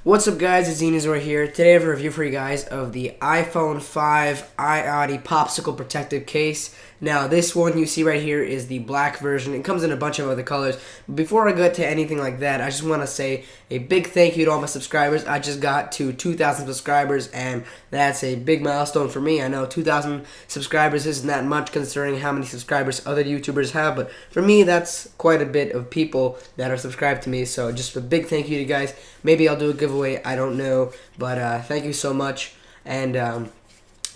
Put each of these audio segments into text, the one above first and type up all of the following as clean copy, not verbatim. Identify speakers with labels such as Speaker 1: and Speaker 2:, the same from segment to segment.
Speaker 1: What's up guys, it's Zenazor here. Today I have a review for you guys of the iPhone 5 iOttie Popsicle Protective Case. Now this one you see right here is the black version. It comes in a bunch of other colors. But before I get to anything like that, I just want to say a big thank you to all my subscribers. I just got to 2,000 subscribers and that's a big milestone for me. I know 2,000 subscribers isn't that much considering how many subscribers other YouTubers have, but for me that's quite a bit of people that are subscribed to me. So just a big thank you to you guys. Maybe I'll do a giveaway, I don't know, but thank you so much. And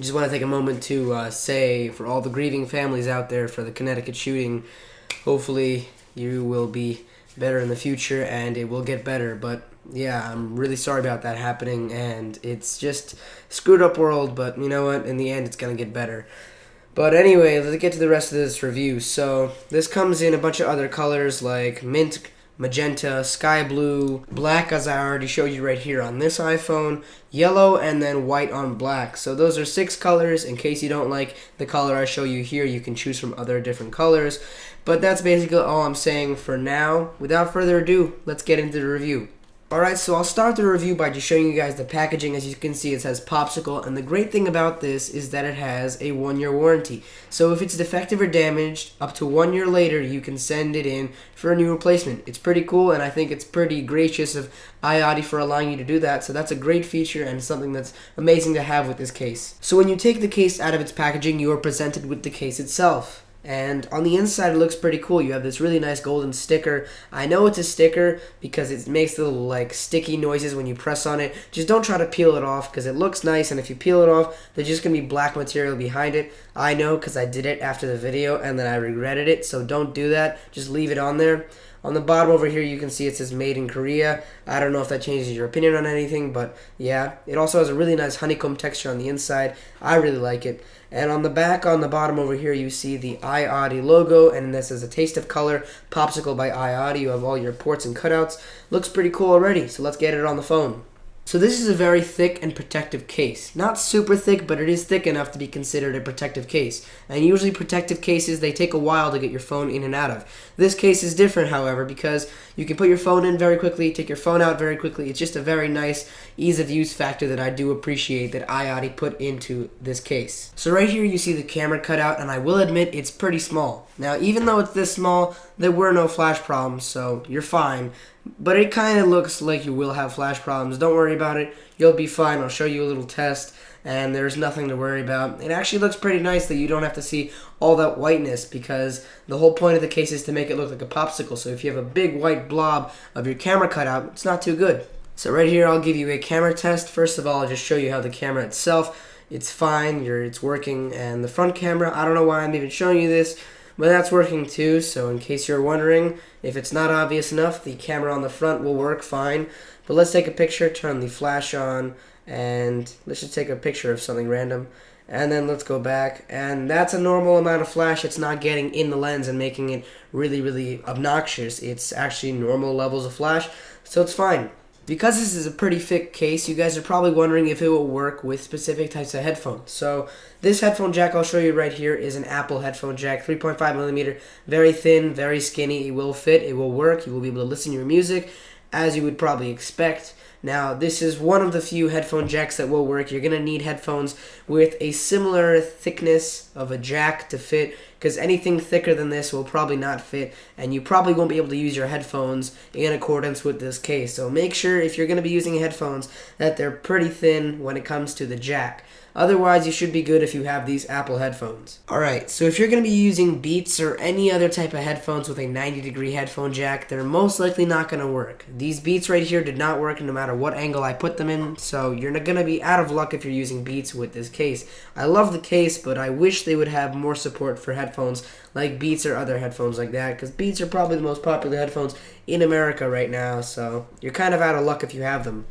Speaker 1: just want to take a moment to say for all the grieving families out there for the Connecticut shooting, hopefully you will be better in the future and it will get better. But yeah, I'm really sorry about that happening, and it's just screwed up world, but you know what, in the end it's gonna get better. But anyway, let's get to the rest of this review. So this comes in a bunch of other colors like mint, magenta, sky blue, black as I already showed you right here on this iPhone, yellow, and then white on black. So those are 6 colors. In case you don't like the color I show you here, you can choose from other different colors. But that's basically all I'm saying for now. Without further ado, let's get into the review. Alright, so I'll start the review by just showing you guys the packaging. As you can see, it says Popsicle, and the great thing about this is that it has a 1-year warranty. So if it's defective or damaged, up to 1 year later, you can send it in for a new replacement. It's pretty cool, and I think it's pretty gracious of iOttie for allowing you to do that. So that's a great feature and something that's amazing to have with this case. So when you take the case out of its packaging, you are presented with the case itself. And on the inside it looks pretty cool. You have this really nice golden sticker. I know it's a sticker because it makes little like sticky noises when you press on it. Just don't try to peel it off because it looks nice, and if you peel it off there's just going to be black material behind it. I know because I did it after the video and then I regretted it, so don't do that. Just leave it on there. On the bottom over here you can see it says made in Korea. I don't know if that changes your opinion on anything, but yeah. It also has a really nice honeycomb texture on the inside. I really like it. And on the back, on the bottom over here, you see the iOttie logo, and this is a taste of color, Popsicle by iOttie. You have all your ports and cutouts. Looks pretty cool already, so let's get it on the phone. So this is a very thick and protective case. Not super thick, but it is thick enough to be considered a protective case. And usually protective cases, they take a while to get your phone in and out of. This case is different, however, because you can put your phone in very quickly, take your phone out very quickly. It's just a very nice ease of use factor that I do appreciate that iOttie put into this case. So right here you see the camera cutout, and I will admit it's pretty small. Now even though it's this small, there were no flash problems, so you're fine. But it kind of looks like you will have flash problems. Don't worry about it. You'll be fine. I'll show you a little test, and there's nothing to worry about. It actually looks pretty nice that you don't have to see all that whiteness, because the whole point of the case is to make it look like a popsicle. So if you have a big white blob of your camera cutout, it's not too good. So right here I'll give you a camera test. First of all, I'll just show you how the camera itself, it's fine, it's working. And the front camera, I don't know why I'm even showing you this, but that's working too. So in case you're wondering, if it's not obvious enough, the camera on the front will work fine. But let's take a picture, turn the flash on, and let's just take a picture of something random. And then let's go back, and that's a normal amount of flash. It's not getting in the lens and making it really, really obnoxious. It's actually normal levels of flash, so it's fine. Because this is a pretty thick case, you guys are probably wondering if it will work with specific types of headphones. So this headphone jack I'll show you right here is an Apple headphone jack, 3.5mm, very thin, very skinny. It will fit, it will work, you will be able to listen to your music as you would probably expect. Now, this is one of the few headphone jacks that will work. You're going to need headphones with a similar thickness of a jack to fit, because anything thicker than this will probably not fit, and you probably won't be able to use your headphones in accordance with this case. So make sure if you're going to be using headphones that they're pretty thin when it comes to the jack. Otherwise, you should be good if you have these Apple headphones. Alright, so if you're going to be using Beats or any other type of headphones with a 90-degree headphone jack, they're most likely not going to work. These Beats right here did not work no matter what angle I put them in, so you're going to be out of luck if you're using Beats with this case. I love the case, but I wish they would have more support for headphones like Beats or other headphones like that, because Beats are probably the most popular headphones in America right now, so you're kind of out of luck if you have them.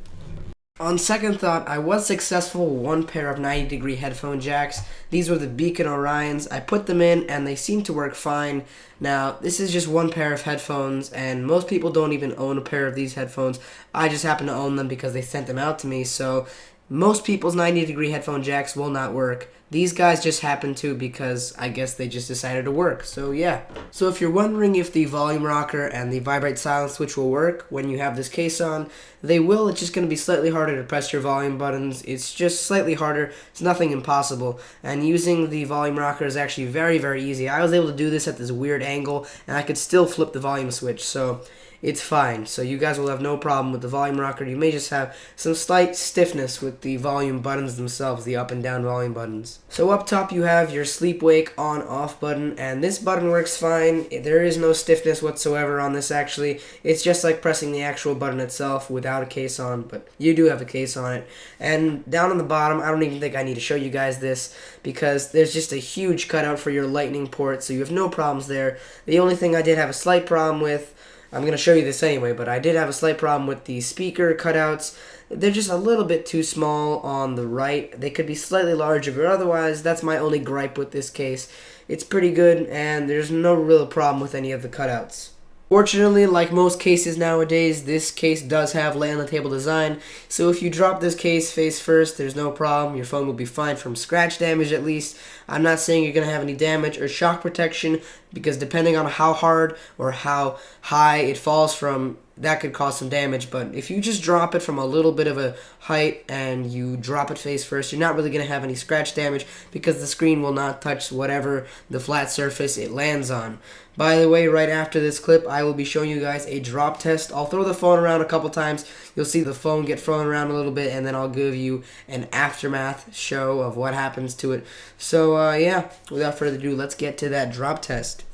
Speaker 1: On second thought, I was successful with one pair of 90-degree headphone jacks. These were the Beacon Orions. I put them in and they seem to work fine. Now, this is just one pair of headphones, and most people don't even own a pair of these headphones. I just happen to own them because they sent them out to me, so Most people's 90-degree headphone jacks will not work. These guys just happen to because I guess they just decided to work. So yeah. So if you're wondering if the volume rocker and the vibrate silence switch will work when you have this case on, they will. It's just going to be slightly harder to press your volume buttons. It's just slightly harder. It's nothing impossible. And using the volume rocker is actually very, very easy. I was able to do this at this weird angle, and I could still flip the volume switch. So it's fine. So you guys will have no problem with the volume rocker. You may just have some slight stiffness with the volume buttons themselves, the up and down volume buttons. So up top you have your sleep wake on off button, and this button works fine. There is no stiffness whatsoever on this actually. It's just like pressing the actual button itself without a case on, but you do have a case on it. And down on the bottom, I don't even think I need to show you guys this because there's just a huge cutout for your lightning port, so you have no problems there. The only thing I did have a slight problem with, I'm going to show you this anyway, but I did have a slight problem with the speaker cutouts. They're just a little bit too small on the right. They could be slightly larger, but otherwise, that's my only gripe with this case. It's pretty good, and there's no real problem with any of the cutouts. Fortunately, like most cases nowadays, this case does have lay-on-the-table design, so if you drop this case face first, there's no problem. Your phone will be fine from scratch damage at least. I'm not saying you're going to have any damage or shock protection, because depending on how hard or how high it falls from, that could cause some damage. But if you just drop it from a little bit of a height and you drop it face first, you're not really going to have any scratch damage because the screen will not touch whatever the flat surface it lands on. By the way, right after this clip, I will be showing you guys a drop test. I'll throw the phone around a couple times. You'll see the phone get thrown around a little bit, and then I'll give you an aftermath show of what happens to it. So, yeah, without further ado, let's get to that drop test.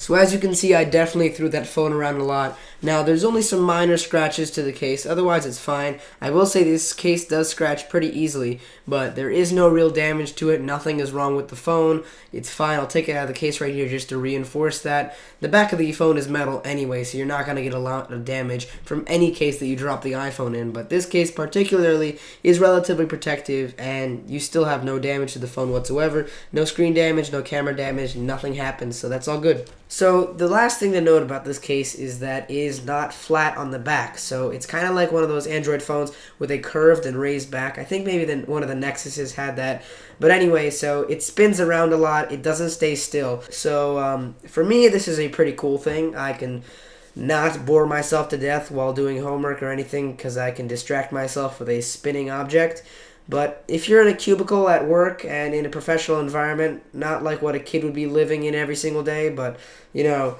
Speaker 1: So as you can see, I definitely threw that phone around a lot. Now, there's only some minor scratches to the case, otherwise it's fine. I will say this case does scratch pretty easily, but there is no real damage to it. Nothing is wrong with the phone. It's fine. I'll take it out of the case right here just to reinforce that. The back of the phone is metal anyway, so you're not going to get a lot of damage from any case that you drop the iPhone in, but this case particularly is relatively protective, and you still have no damage to the phone whatsoever. No screen damage, no camera damage, nothing happens, so that's all good. So the last thing to note about this case is that it is not flat on the back. So it's kind of like one of those Android phones with a curved and raised back. I think maybe one of the Nexuses had that. But anyway, so it spins around a lot. It doesn't stay still. So for me, this is a pretty cool thing. I can not bore myself to death while doing homework or anything because I can distract myself with a spinning object. But if you're in a cubicle at work and in a professional environment, not like what a kid would be living in every single day, but, you know,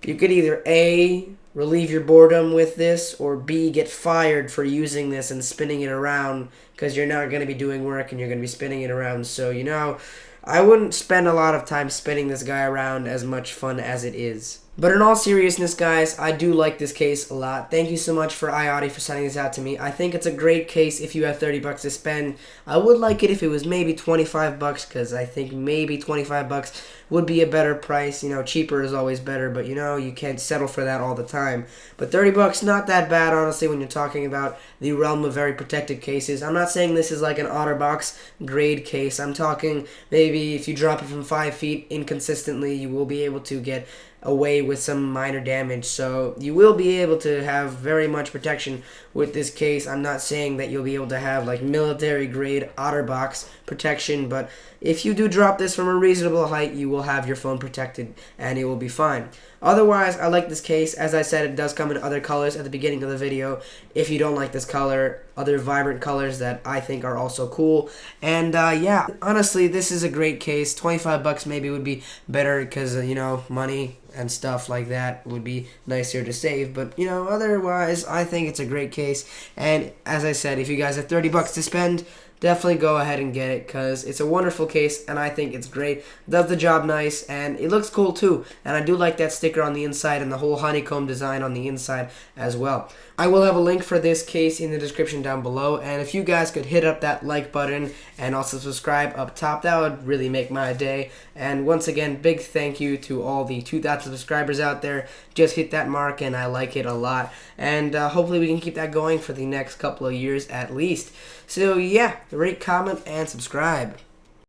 Speaker 1: you could either A, relieve your boredom with this, or B, get fired for using this and spinning it around because you're not going to be doing work and you're going to be spinning it around. So, you know, I wouldn't spend a lot of time spinning this guy around, as much fun as it is. But in all seriousness, guys, I do like this case a lot. Thank you so much for iOttie for sending this out to me. I think it's a great case if you have 30 bucks to spend. I would like it if it was maybe 25 bucks because I think maybe 25 bucks would be a better price. You know, cheaper is always better, but you know, you can't settle for that all the time. But 30 bucks, not that bad, honestly, when you're talking about the realm of very protected cases. I'm not saying this is like an OtterBox grade case. I'm talking maybe if you drop it from 5 feet inconsistently, you will be able to get away with some minor damage. So you will be able to have very much protection with this case. I'm not saying that you'll be able to have like military grade OtterBox protection, but if you do drop this from a reasonable height, you will have your phone protected and it will be fine. Otherwise, I like this case. As I said, it does come in other colors at the beginning of the video. If you don't like this color, other vibrant colors that I think are also cool. And yeah, honestly, this is a great case. 25 bucks maybe would be better because, you know, money and stuff like that would be nicer to save. But, you know, otherwise, I think it's a great case. And as I said, if you guys have 30 bucks to spend, definitely go ahead and get it because it's a wonderful case and I think it's great. Does the job nice and it looks cool too. And I do like that sticker on the inside and the whole honeycomb design on the inside as well. I will have a link for this case in the description down below, and if you guys could hit up that like button and also subscribe up top, that would really make my day. And once again, big thank you to all the 2,000 subscribers out there. Just hit that mark and I like it a lot, and hopefully we can keep that going for the next couple of years at least. So yeah, rate, comment, and subscribe.